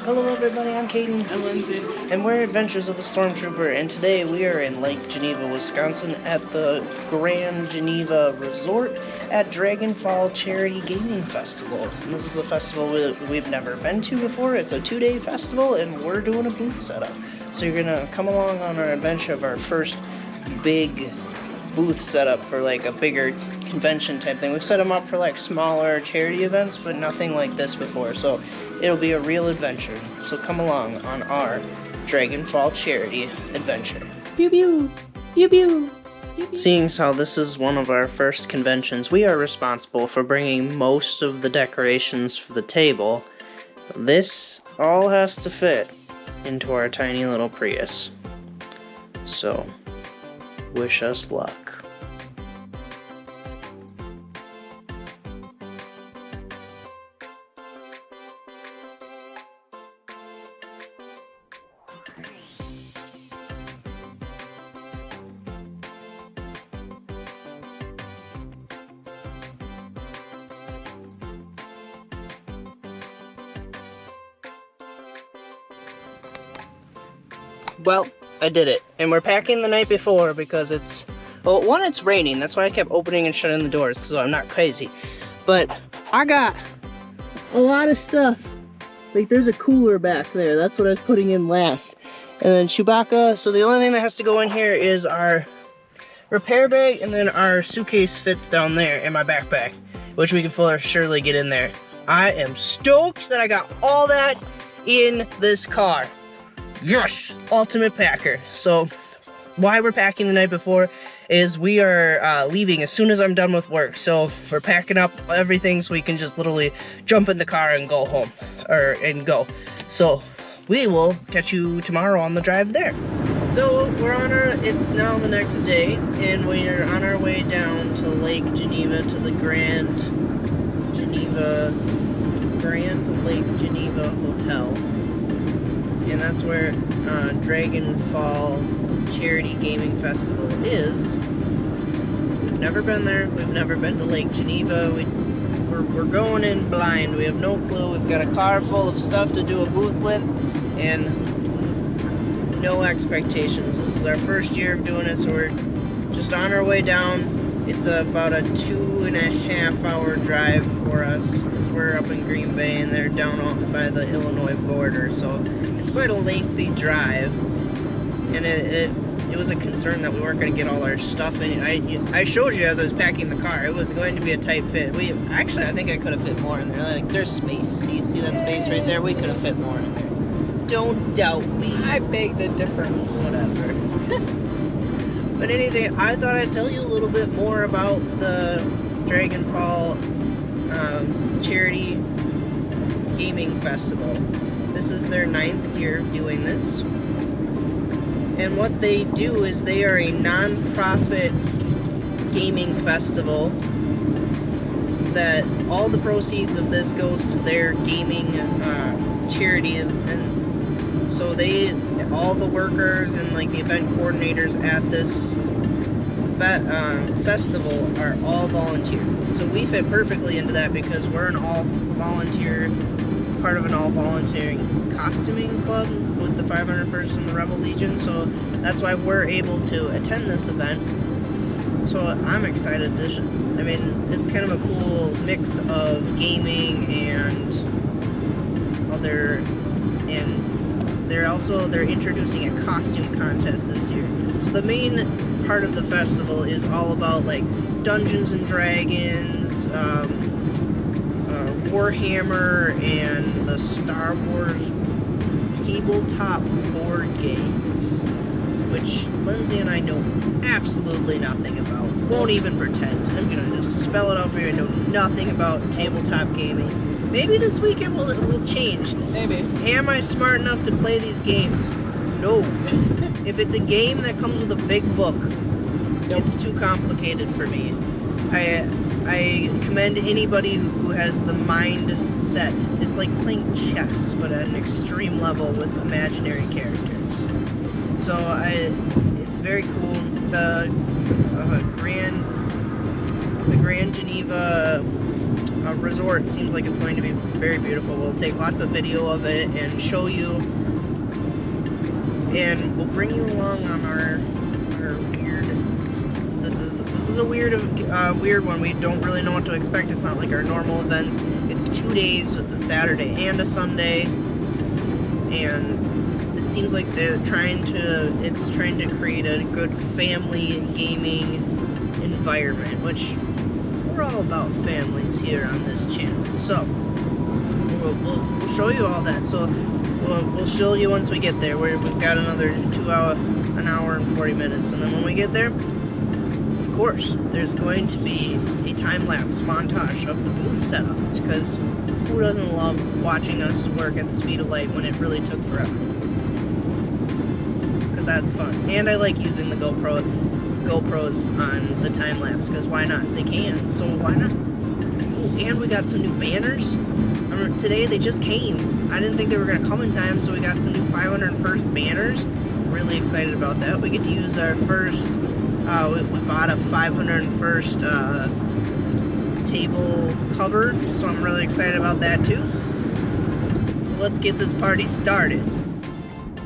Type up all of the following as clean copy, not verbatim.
Hello everybody, I'm Caden. I'm Lindsay. And we're Adventures of a Stormtrooper, and today we are in Lake Geneva, Wisconsin at the Grand Geneva Resort at DragonFall Charity Gaming Festival. And this is a festival we've never been to before. It's a 2-day festival and we're doing a booth setup. So you're gonna come along on our adventure of our first big booth setup for like a bigger convention type thing. We've set them up for like smaller charity events, but nothing like this before. So it'll be a real adventure. So come along on our DragonFall charity adventure. Pew pew! Pew pew! Seeing as how this is one of our first conventions, we are responsible for bringing most of the decorations for the table. This all has to fit into our tiny little Prius. So, wish us luck. Well, I did it. And we're packing the night before because it's... Well, one, it's raining. That's why I kept opening and shutting the doors, because I'm not crazy. But I got a lot of stuff. Like, there's a cooler back there. That's what I was putting in last. And then Chewbacca. So the only thing that has to go in here is our repair bag, and then our suitcase fits down there in my backpack, which we can for surely get in there. I am stoked that I got all that in this car. Yes! Ultimate packer. So, why we're packing the night before is we are leaving as soon as I'm done with work. So, we're packing up everything so we can just literally jump in the car and go home. And go. So, we will catch you tomorrow on the drive there. So, it's now the next day, and we're on our way down to Lake Geneva, to the Grand Lake Geneva Hotel. And that's where DragonFall Charity Gaming Festival is. We've never been there. We've never been to Lake Geneva. We're going in blind. We have no clue. We've got a car full of stuff to do a booth with, and no expectations. This is our first year of doing it, so we're just on our way down. It's about a 2.5 hour drive for us, because we're up in Green Bay and they're down by the Illinois border, so it's quite a lengthy drive. And it was a concern that we weren't going to get all our stuff in. I showed you as I was packing the car, it was going to be a tight fit. I think I could have fit more in there. Like, there's space. See that space right there? We could have fit more in there. Don't doubt me. I begged a different whatever. But anything, I thought I'd tell you a little bit more about the DragonFall Charity Gaming Festival. This is their 9th year doing this. And what they do is they are a non-profit gaming festival that all the proceeds of this goes to their gaming charity. And so all the workers and like the event coordinators at this festival are all volunteer. So we fit perfectly into that because we're an all-volunteer, part of an all-volunteering costuming club with the 501st and the Rebel Legion. So that's why we're able to attend this event. So I'm excited. It's kind of a cool mix of gaming and other, and they're introducing a costume contest this year. So the main part of the festival is all about like Dungeons and Dragons, Warhammer, and the Star Wars tabletop board games, which Lindsay and I know absolutely nothing about. Won't even pretend. I'm gonna just spell it out for you. I know nothing about tabletop gaming. Maybe this weekend will change. Maybe. Am I smart enough to play these games? No. If it's a game that comes with a big book, nope, it's too complicated for me. I commend anybody who has the mindset. It's like playing chess, but at an extreme level with imaginary characters. So it's very cool. The Grand Geneva resort seems like it's going to be very beautiful. We'll take lots of video of it and show you, and we'll bring you along on our weird. This is a weird one. We don't really know what to expect. It's not like our normal events. It's 2 days. So it's a Saturday and a Sunday, and it seems like they're trying to create a good family gaming environment, which we're all about families here on this channel. So we'll show you all that. So we'll show you once we get there. We've got another an hour and 40 minutes, and then when we get there, of course, there's going to be a time-lapse montage of the booth setup, because who doesn't love watching us work at the speed of light when it really took forever? Because that's fun. And I like using the GoPros on the time-lapse, because why not? They can, so why not? Ooh, and we got some new banners. Today they just came. I didn't think they were going to come in time, so we got some new 501st banners. Really excited about that. We get to use our first, we bought a 501st table cover, so I'm really excited about that too. So let's get this party started.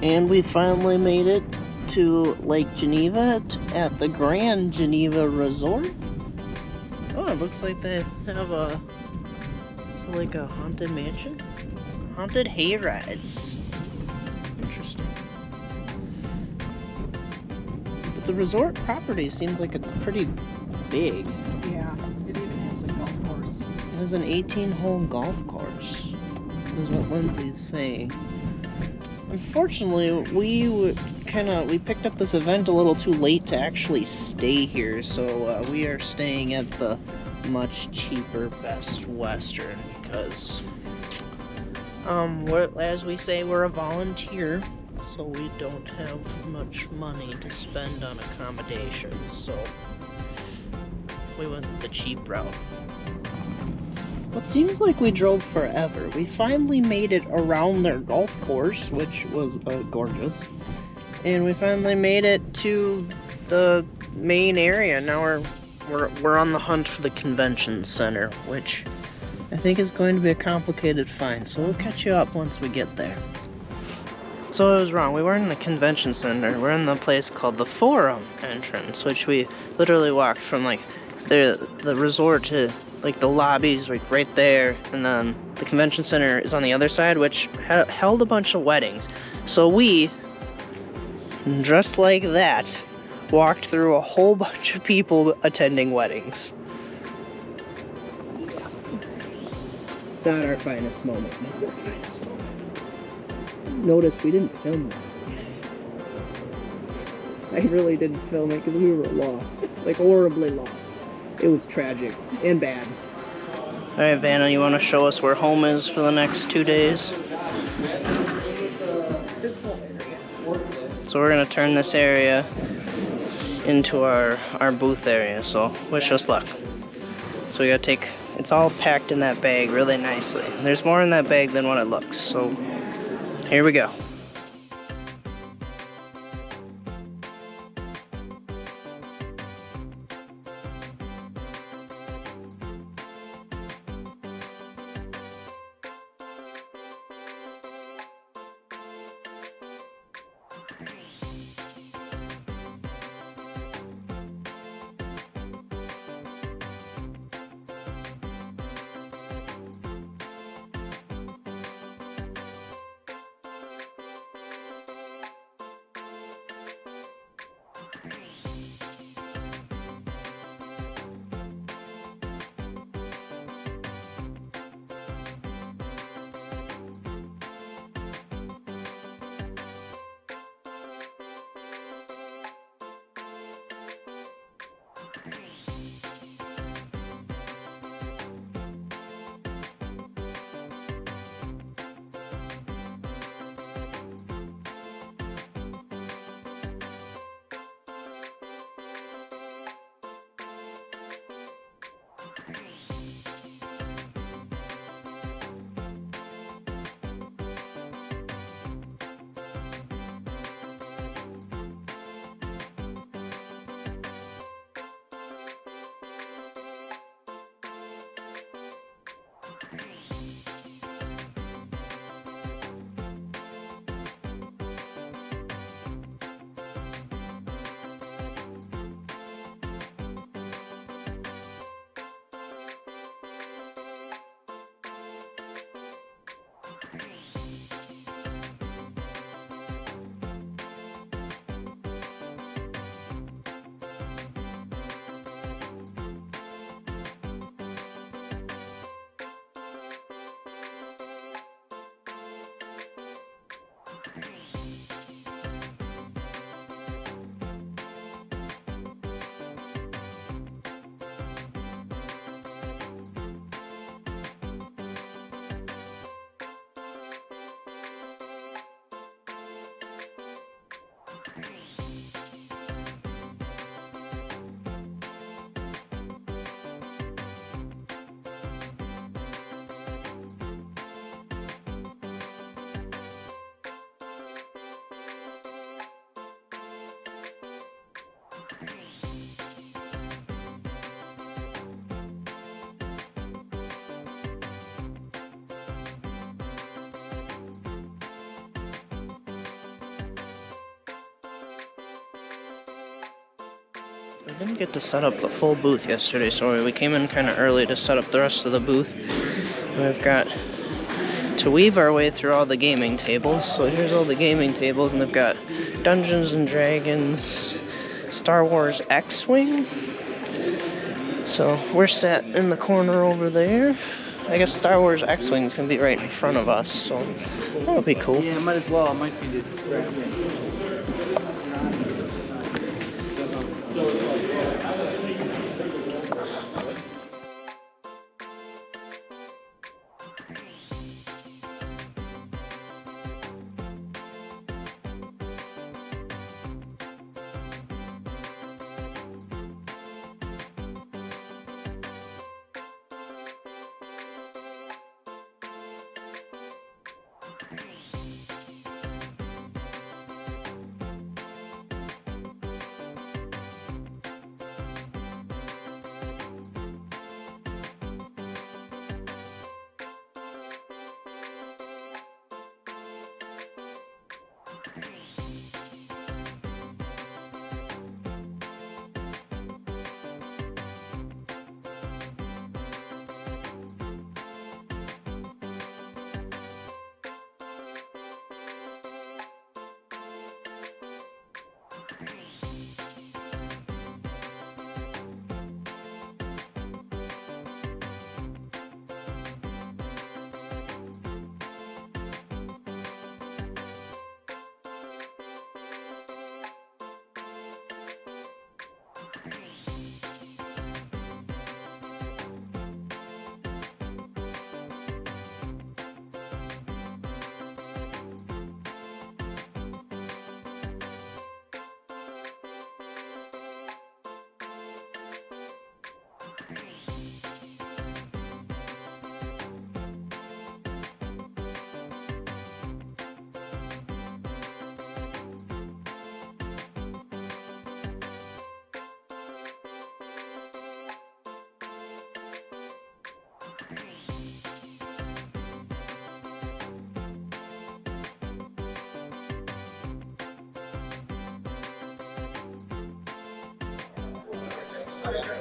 And we finally made it to Lake Geneva at the Grand Geneva Resort. Oh, it looks like they have a haunted mansion? Haunted hay rides. Interesting. But the resort property seems like it's pretty big. Yeah, it even has a golf course. It has an 18-hole golf course, is what Lindsay's saying. Unfortunately, we picked up this event a little too late to actually stay here, so we are staying at the much cheaper Best Western, because as we say, we're a volunteer, so we don't have much money to spend on accommodations, so we went the cheap route. It seems like we drove forever. We finally made it around their golf course, which was gorgeous, and we finally made it to the main area. Now we're on the hunt for the convention center, which I think is going to be a complicated find, so we'll catch you up once we get there. So I was wrong. We weren't in the convention center. We're in the place called the Forum entrance, which we literally walked from like the resort to like the lobbies like right there, and then the convention center is on the other side, which held a bunch of weddings. So we, just like that, walked through a whole bunch of people attending weddings. Not our finest moment. Not our finest moment. Notice we didn't film that. I really didn't film it because we were lost. Like, horribly lost. It was tragic and bad. Alright, Vanna, you want to show us where home is for the next 2 days? This whole area. So we're going to turn this area into our booth area, so wish us luck. So we got to take, it's all packed in that bag really nicely. There's more in that bag than what it looks, so here we go. We didn't get to set up the full booth yesterday, so we came in kind of early to set up the rest of the booth. We've got to weave our way through all the gaming tables. So here's all the gaming tables, and they've got Dungeons and Dragons, Star Wars X-Wing. So we're sat in the corner over there. I guess Star Wars X-Wing's gonna be right in front of us, so that'll be cool. Yeah, might as well. I might be distracted.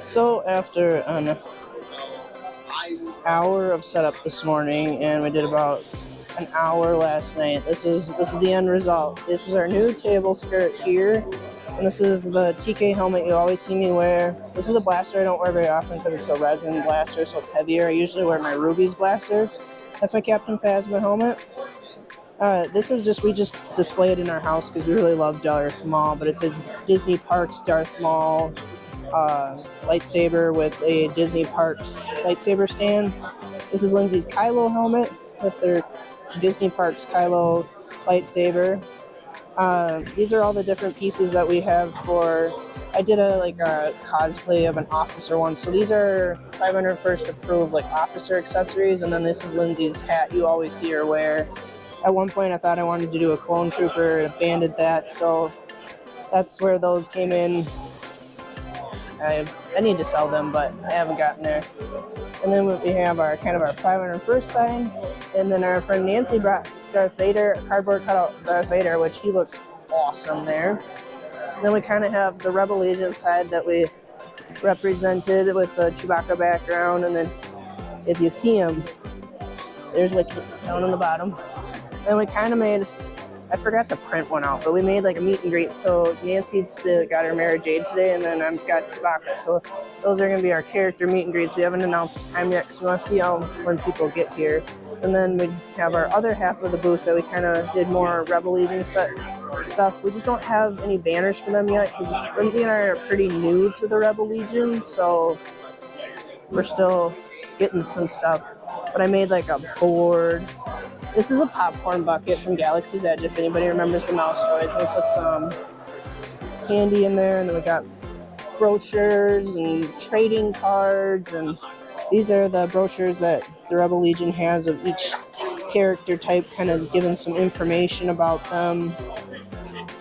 So after an hour of setup this morning, and we did about an hour last night, this is the end result. This is our new table skirt here, and this is the TK helmet you always see me wear. This is a blaster I don't wear very often because it's a resin blaster, so it's heavier. I usually wear my Ruby's blaster. That's my Captain Phasma helmet. This is we just display it in our house because we really love Darth Maul, but it's a Disney Parks Darth Maul lightsaber with a Disney Parks lightsaber stand. This is Lindsay's Kylo helmet with their Disney Parks Kylo lightsaber. These are all the different pieces that we have for. I did a cosplay of an officer once, so these are 501st approved officer accessories, and then this is Lindsay's hat you always see her wear. At one point I thought I wanted to do a clone trooper and abandoned that, so that's where those came in. I need to sell them, but I haven't gotten there. And then we have our 501st sign, and then our friend Nancy brought Darth Vader, cardboard cutout Darth Vader, which he looks awesome there. And then we kind of have the Rebel Agent side that we represented with the Chewbacca background, and then if you see him, there's down on the bottom. Then we kind of made, I forgot to print one out, but we made a meet and greet. So Nancy's got her Mara Jade today, and then I've got Chewbacca. So those are going to be our character meet and greets. We haven't announced the time yet because we want to see when people get here. And then we have our other half of the booth that we kind of did more Rebel Legion stuff. We just don't have any banners for them yet because Lindsay and I are pretty new to the Rebel Legion, so we're still getting some stuff. But I made a board. This is a popcorn bucket from Galaxy's Edge, if anybody remembers the mouse toys. We put some candy in there, and then we got brochures and trading cards, and these are the brochures that the Rebel Legion has of each character type, kind of giving some information about them.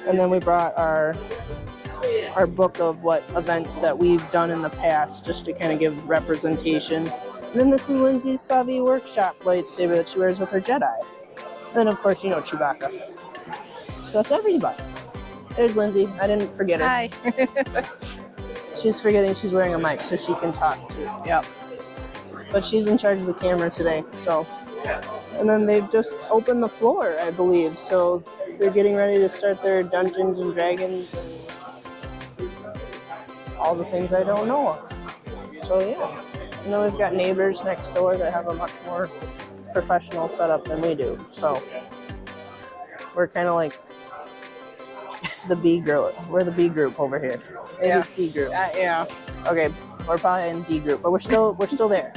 And then we brought our book of what events that we've done in the past, just to kind of give representation. And then this is Lindsay's Savi Workshop lightsaber that she wears with her Jedi. And then, of course, Chewbacca. So that's everybody. There's Lindsay. I didn't forget her. Hi. She's forgetting she's wearing a mic so she can talk too. Yep. But she's in charge of the camera today, so. And then they've just opened the floor, I believe. So they're getting ready to start their Dungeons and Dragons and all the things I don't know of. So yeah. And then we've got neighbors next door that have a much more professional setup than we do. So we're kind of like the B group. We're the B group over here. Maybe Yeah. C group. Yeah. Okay, we're probably in D group, but we're still there.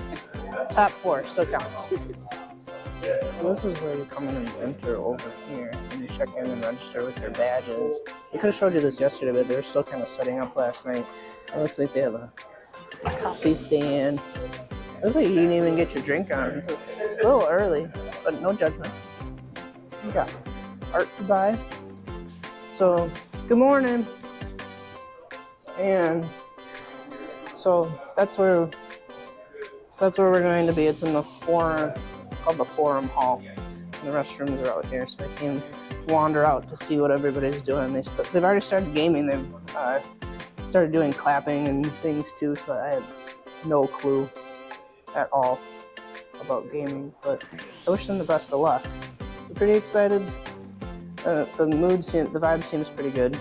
Top 4 still counts. So this is where you come in and enter over here, and you check in and register with your badges. We could have showed you this yesterday, but they were still kind of setting up last night. It looks like they have a coffee stand. Looks like you can even get your drink on. It's a little early, but no judgment. You got art to buy. So, good morning. And so that's where we're going to be. It's in the forum, called the Forum Hall. And the restrooms are out here, so I came to wander out to see what everybody's doing. They've already started gaming. They've started doing clapping and things too, so I have no clue at all about gaming, but I wish them the best of luck. I'm pretty excited. The vibe seems pretty good.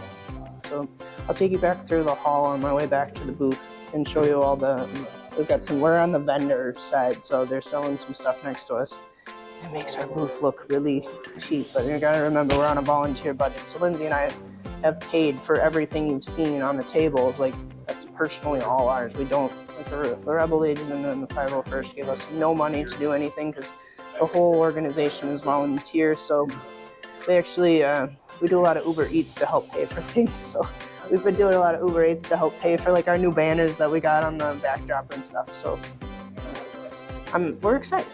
So I'll take you back through the hall on my way back to the booth and show you all we're on the vendor side, so they're selling some stuff next to us. It makes our booth look really cheap, but you gotta remember we're on a volunteer budget. So Lindsay and I have paid for everything you've seen on the tables. Like, that's personally all ours. We don't, like the Rebel Legion and then the 501st gave us no money to do anything because the whole organization is volunteer. So they actually, we do a lot of Uber Eats to help pay for things. So we've been doing a lot of Uber Eats to help pay for like our new banners that we got on the backdrop and stuff. So we're excited.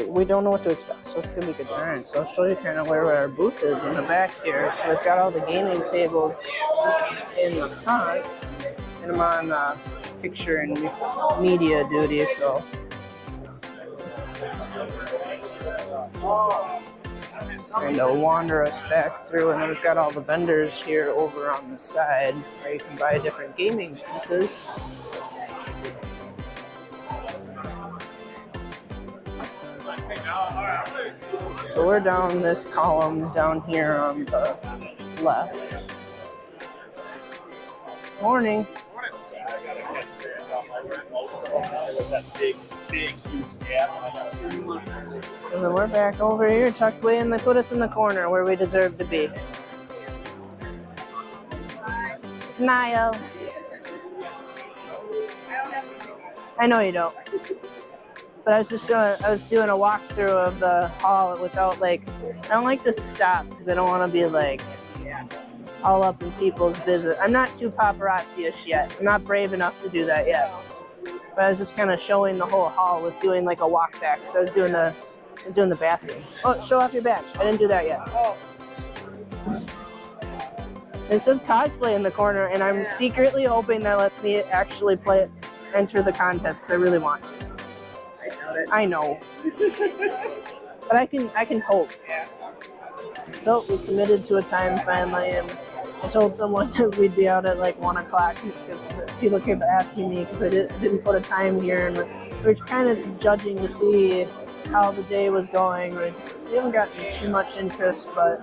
We don't know what to expect, so it's gonna be good. All right, so I'll show you kind of where our booth is in the back here. So we've got all the gaming tables in the front, and I'm on picture and media duty, so. And they'll wander us back through, and then we've got all the vendors here over on the side where you can buy different gaming pieces. So we're down this column down here on the left. Morning. And then we're back over here, tucked away, and they put us in the corner where we deserve to be. Niall. I know you don't. But I was just doing a walkthrough of the hall without I don't like to stop because I don't want to be all up in people's business. I'm not too paparazzi-ish yet. I'm not brave enough to do that yet. But I was just kind of showing the whole hall with doing like a walk back because I was doing the bathroom. Oh, show off your badge. I didn't do that yet. Oh. It says cosplay in the corner, and I'm secretly hoping that lets me actually enter the contest because I really want to. I know. But I can hope. So we committed to a time finally, and I told someone that we'd be out at 1 o'clock because people kept asking me because I didn't put a time here, and we're kind of judging to see how the day was going. We haven't gotten too much interest, but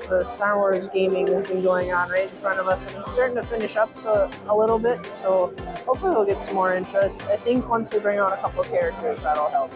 the Star Wars gaming has been going on right in front of us, and it's starting to finish up a little bit, so hopefully we'll get some more interest. I think once we bring out a couple characters, that'll help.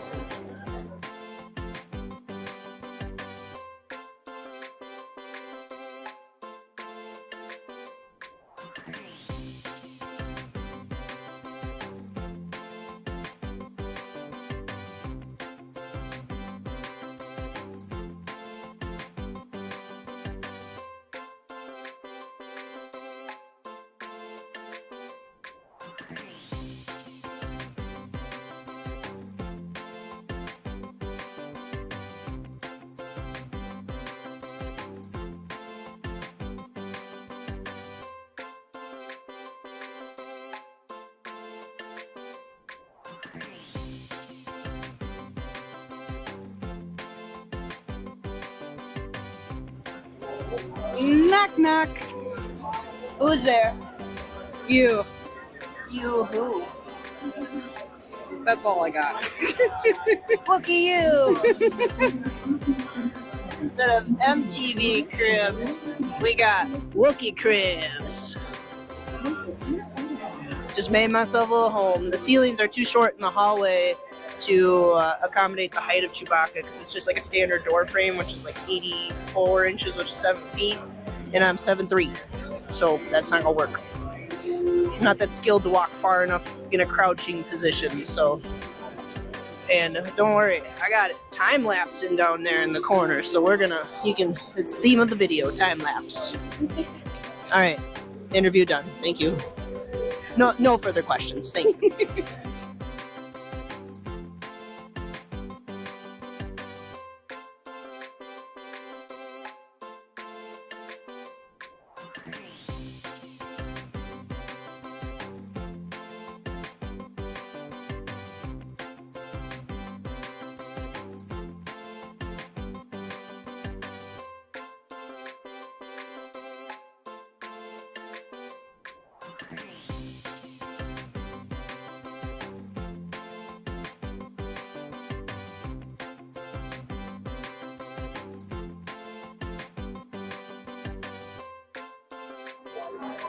Knock knock. Who's there? You. You-hoo. That's all I got. Wookie you! Instead of MTV cribs, we got Wookie cribs. Just made myself a little home. The ceilings are too short in the hallway to accommodate the height of Chewbacca because it's just like a standard door frame, which is like 84 inches, which is 7 feet, and I'm 7'3", so that's not gonna work. I'm not that skilled to walk far enough in a crouching position, so. And don't worry, I got it time lapsing down there in the corner, so it's the theme of the video, time lapse. All right, interview done. Thank you. No further questions. Thank you.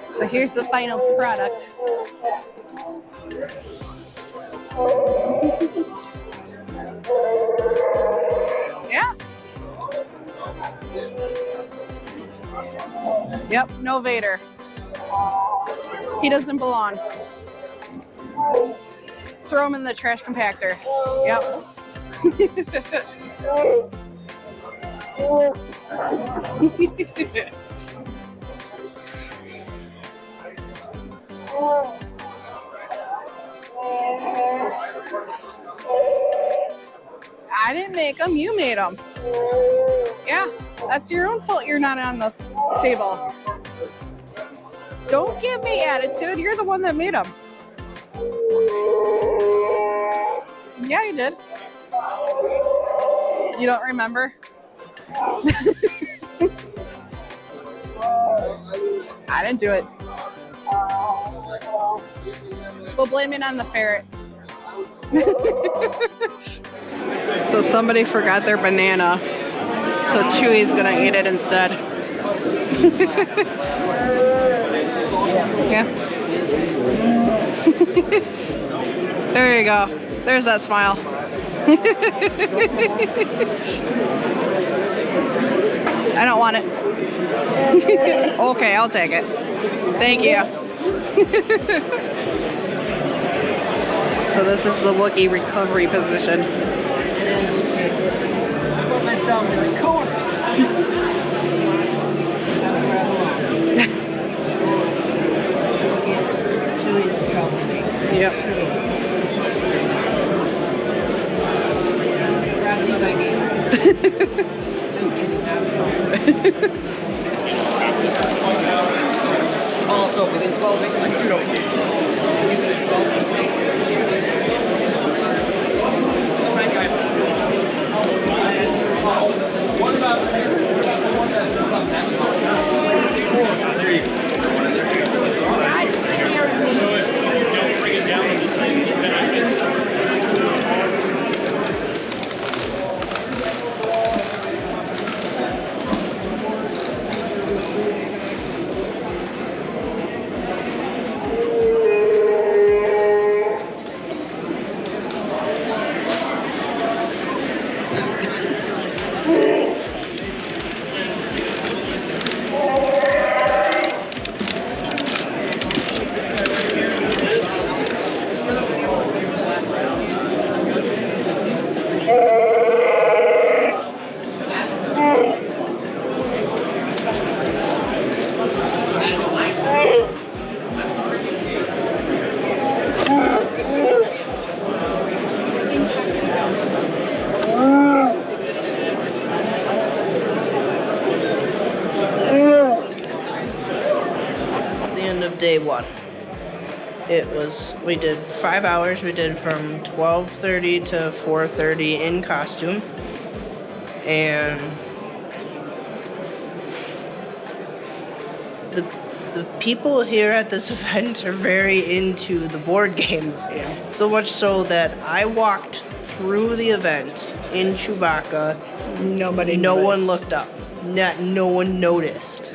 So here's the final product. Yeah. Yep, no Vader. He doesn't belong. Throw him in the trash compactor. Yep. I didn't make them, you made them. Yeah, that's your own fault you're not on the table. Don't give me attitude, you're the one that made them. Yeah, you did. You don't remember? I didn't do it. We'll blame it on the ferret. So somebody forgot their banana, so Chewy's gonna eat it instead. Yeah. There you go. There's that smile. I don't want it. Okay, I'll take it. Thank you. So this is the Wookiee recovery position. It is. I put myself in the corner. That's where I belong. Look at Chewy's in trouble. Yep. Brought to you by Gator. Just kidding, not a sponsor. Also, within 12 minutes, my pseudo What about there you go. Don't bring it down. Day one. We did 5 hours. We did from 12:30 to 4:30 in costume. And the people here at this event are very into the board games. Yeah. So much so that I walked through the event in Chewbacca. No noticed. one looked up. No one noticed.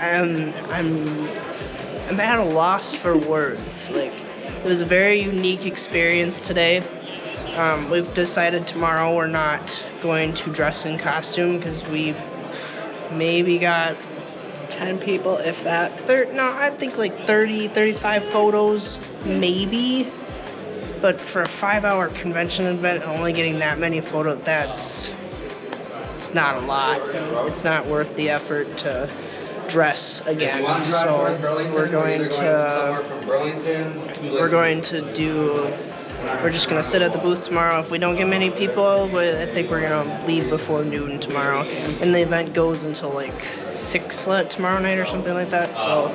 I'm at a loss for words. Like, it was a very unique experience today. We've decided tomorrow we're not going to dress in costume because we maybe got 10 people, if that. I think like 30, 35 photos, maybe. But for a 5-hour convention event, only getting that many photos, it's not a lot. It's not worth the effort to dress again. So we're just gonna sit at the booth tomorrow. If we don't get many people, I think we're gonna leave before noon tomorrow. And the event goes until like 6 tomorrow night or something like that. So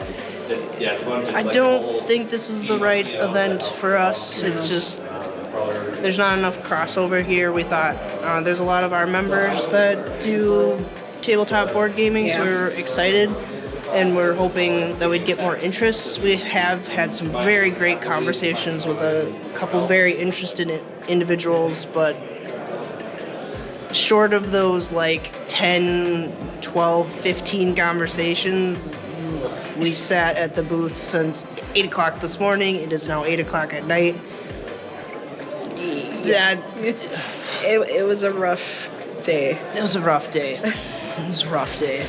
I don't think this is the right event for us. It's just there's not enough crossover here. We thought there's a lot of our members that do tabletop board gaming, so we were excited. And we're hoping that we'd get more interest. We have had some very great conversations with a couple very interested individuals, but short of those like 10, 12, 15 conversations, we sat at the booth since 8 o'clock this morning. It is now 8 o'clock at night. It was a rough day. It was a rough day. It was a rough day.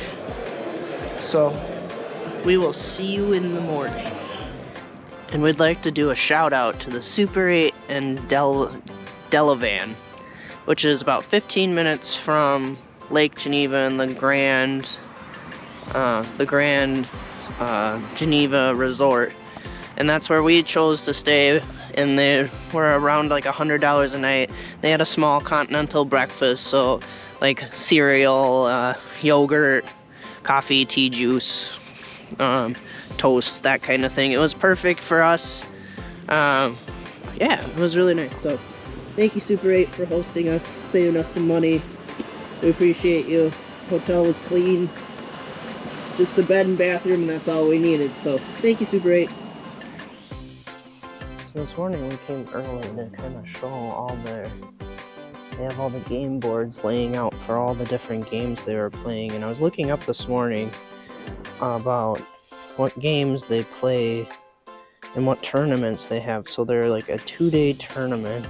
So, we will see you in the morning. And we'd like to do a shout out to the Super 8 and Delavan, which is about 15 minutes from Lake Geneva and the Grand Geneva Resort. And that's where we chose to stay. And they were around like $100 a night. They had a small continental breakfast, so like cereal, yogurt, coffee, tea, juice, toast, that kind of thing. It was perfect for us. Yeah, it was really nice. So thank you, Super 8, for hosting us, saving us some money. We appreciate you. Hotel was clean. Just a bed and bathroom, and that's all we needed. So thank you, Super 8. So this morning we came early to kind of show they have all the game boards laying out for all the different games they were playing. And I was looking up this morning about what games they play and what tournaments they have. So they're like a 2-day tournament,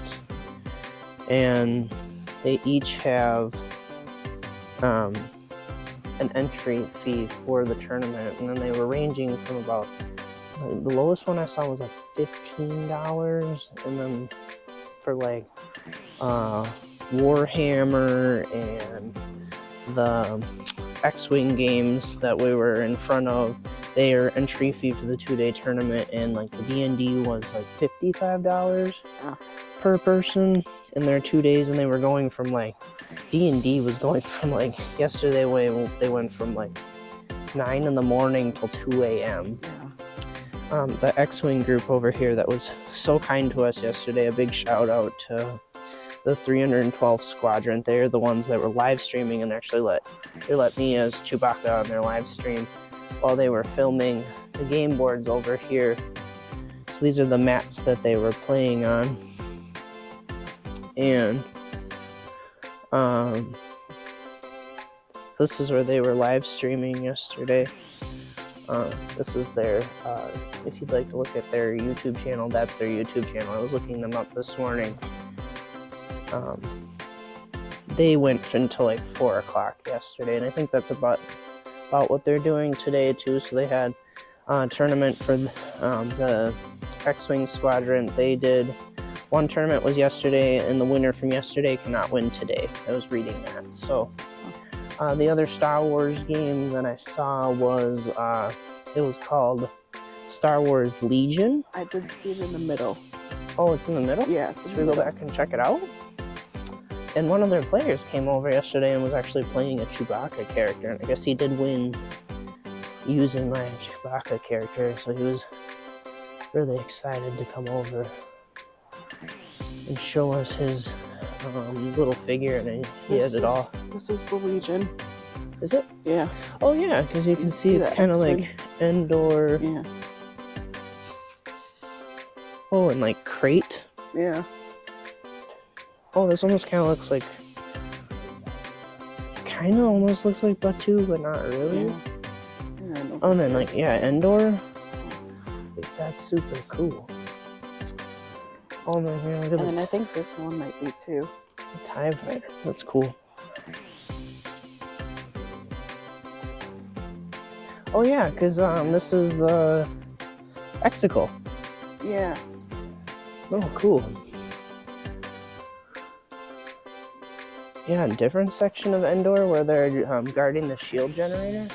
and they each have an entry fee for the tournament. And then they were ranging from about, the lowest one I saw was like $15, and then for like Warhammer and the X-Wing games that we were in front of, their entry fee for the 2-day tournament, and like the D&D was like $55 per person in their 2 days. And they were going from like, D&D was going from like, yesterday they went from like 9 in the morning till 2 a.m. The X-Wing group over here that was so kind to us yesterday, a big shout out to the 312th Squadron. They're the ones that were live streaming, and actually let me as Chewbacca on their live stream while they were filming the game boards over here. So these are the mats that they were playing on. And this is where they were live streaming yesterday. This is their, if you'd like to look at their YouTube channel, that's their YouTube channel. I was looking them up this morning. They went until like 4 o'clock yesterday, and I think that's about what they're doing today too. So they had a tournament for the X-Wing Squadron. They did, one tournament was yesterday, and the winner from yesterday cannot win today. I was reading that. So the other Star Wars game that I saw was, it was called Star Wars Legion. I did see it in the middle. Oh, it's in the middle? Yeah. Should we go back and check it out? And one of their players came over yesterday and was actually playing a Chewbacca character. And I guess he did win using my Chewbacca character. So he was really excited to come over and show us his little figure. And he had it all. This is the Legion. Is it? Yeah. Oh yeah, because you can see it's the kind of X-Men? like indoor. Yeah. Oh, and like crate. Yeah. Oh, this almost kind of looks like. Kind of almost looks like Batu, but not really. Yeah. Yeah, I know. Oh, and then like indoor. That's super cool. Oh man, here, look at And then I the think this one might be too. TIE fighter. That's cool. Oh yeah, because this is the Exicle. Yeah. Oh, cool. Yeah, different section of Endor where they're guarding the shield generator.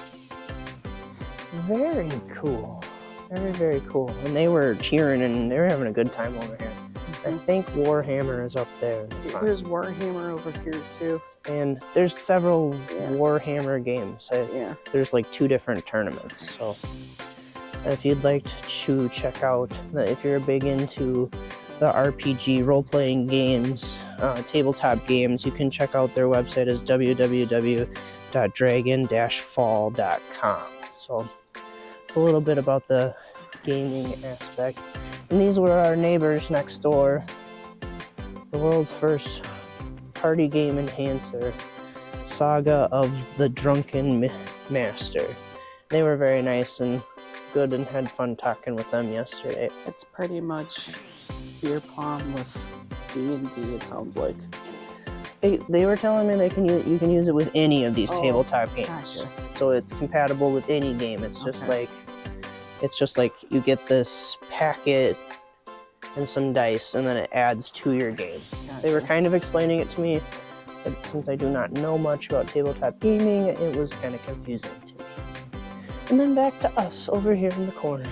Very cool. Very, very cool. And they were cheering and they were having a good time over here. I think Warhammer is up there in the front. There's Warhammer over here too. And there's several Warhammer games. Yeah. There's like 2 different tournaments. So if you'd like to check out, if you're big into the RPG role-playing games, tabletop games, you can check out their website is www.dragon-fall.com. So it's a little bit about the gaming aspect. And these were our neighbors next door. The world's first party game enhancer, Saga of the Drunken Master. They were very nice and good and had fun talking with them yesterday. It's pretty much beer pong with D&D, it sounds like. They were telling me you can use it with any of these Oh, tabletop games. gotcha. So it's compatible with any game. It's just like you get this packet and some dice and then it adds to your game. Gotcha. They were kind of explaining it to me, but since I do not know much about tabletop gaming, it was kind of confusing to me. And then back to us over here in the corner.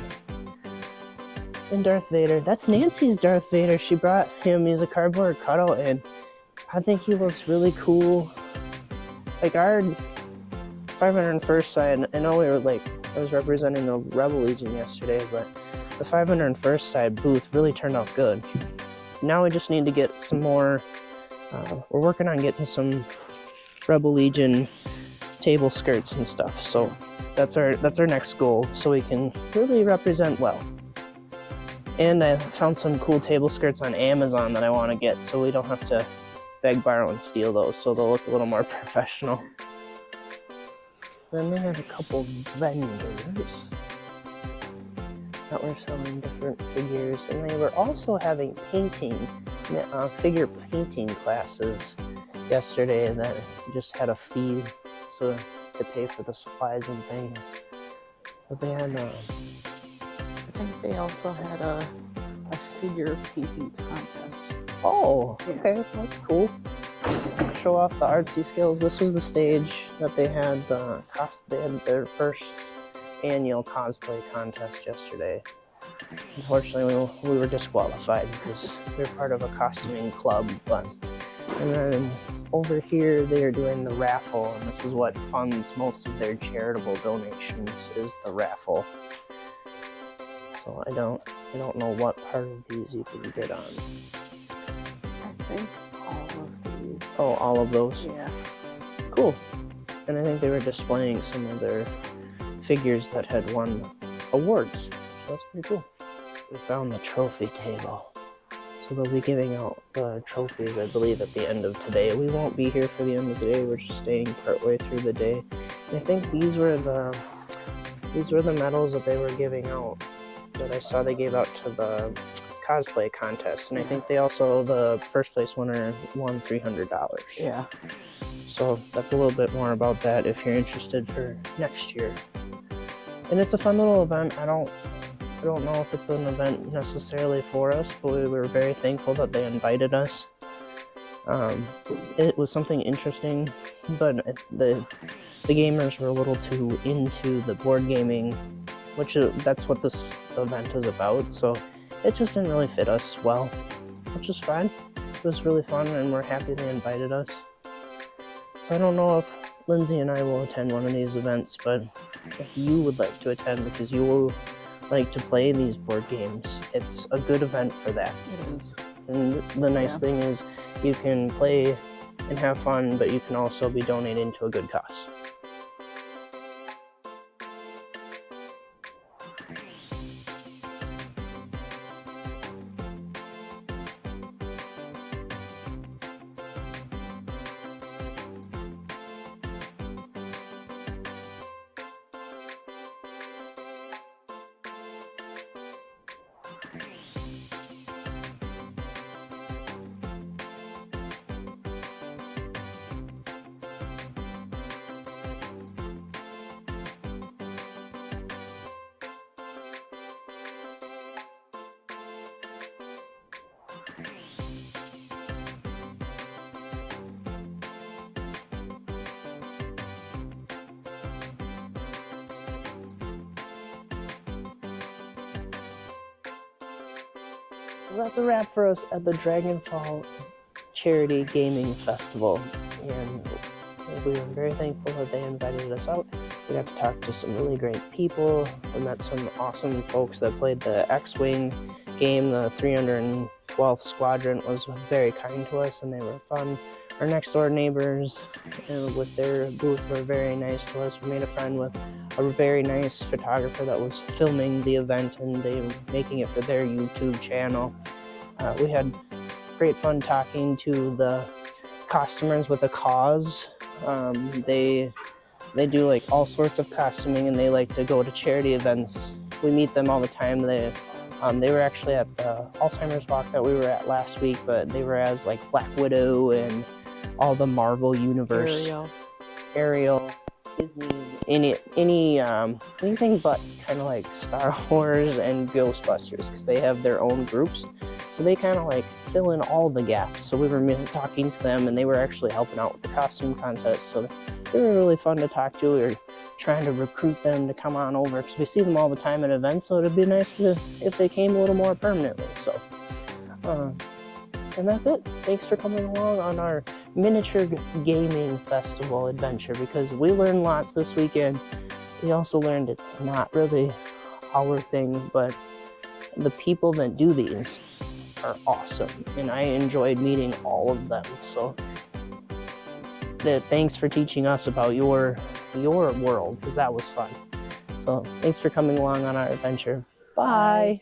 And Darth Vader. That's Nancy's Darth Vader. She brought him. He's a cardboard cutout, and I think he looks really cool. Like our 501st side, I know I was representing the Rebel Legion yesterday, but the 501st side booth really turned out good. Now we just need to get some more. We're working on getting some Rebel Legion table skirts and stuff. So that's our next goal, so we can really represent well. And I found some cool table skirts on Amazon that I want to get, so we don't have to beg, borrow, and steal those, so they'll look a little more professional. Then they have a couple vendors that were selling different figures, and they were also having figure painting classes yesterday that just had a fee so to pay for the supplies and things. But they had I think they also had a figure painting contest. oh, okay, that's cool. Show off the artsy skills. This was the stage that they had they had their first annual cosplay contest yesterday. Unfortunately, we were disqualified because we're part of a costuming club. And then over here, they are doing the raffle, and this is what funds most of their charitable donations is the raffle. So I don't know what part of these you can get on. I think all of these. Oh, all of those. Yeah. Cool. And I think they were displaying some of their figures that had won awards. So that's pretty cool. We found the trophy table. So they'll be giving out the trophies, I believe, at the end of today. We won't be here for the end of the day. We're just staying partway through the day. And I think these were the medals that they were giving out that I saw they gave out to the cosplay contest. And I think they also, the first place winner won $300. Yeah. So that's a little bit more about that if you're interested for next year. And it's a fun little event. I don't know if it's an event necessarily for us, but we were very thankful that they invited us. It was something interesting, but the gamers were a little too into the board gaming, which that's what this event is about. So it just didn't really fit us well, which is fine. It was really fun, and we're happy they invited us. So I don't know if Lindsay and I will attend one of these events, but if you would like to attend because you will like to play these board games, it's a good event for that. It is. And the nice thing is you can play and have fun, but you can also be donating to a good cause. that's a wrap for us at the Dragonfall Charity Gaming Festival. And we were very thankful that they invited us out. We got to talk to some really great people. We met some awesome folks that played the X-Wing game. The 312th Squadron was very kind to us, and they were fun. Our next door neighbors with their booth were very nice to us. We made a friend with a very nice photographer that was filming the event, and they were making it for their YouTube channel. We had great fun talking to the costumers with a cause. They do like all sorts of costuming, and they like to go to charity events. We meet them all the time. They were actually at the Alzheimer's walk that we were at last week, but they were as like Black Widow and all the Marvel universe, Ariel, Disney, anything but kind of like Star Wars and Ghostbusters, because they have their own groups. So they kind of like fill in all the gaps. So we were talking to them, and they were actually helping out with the costume contest. So they were really fun to talk to. We were trying to recruit them to come on over, because we see them all the time at events. So it'd be nice if they came a little more permanently. So, and that's it. Thanks for coming along on our miniature gaming festival adventure, because we learned lots this weekend. We also learned it's not really our thing, but the people that do these are awesome, and I enjoyed meeting all of them. So thanks for teaching us about your world, because that was fun. So thanks for coming along on our adventure. Bye.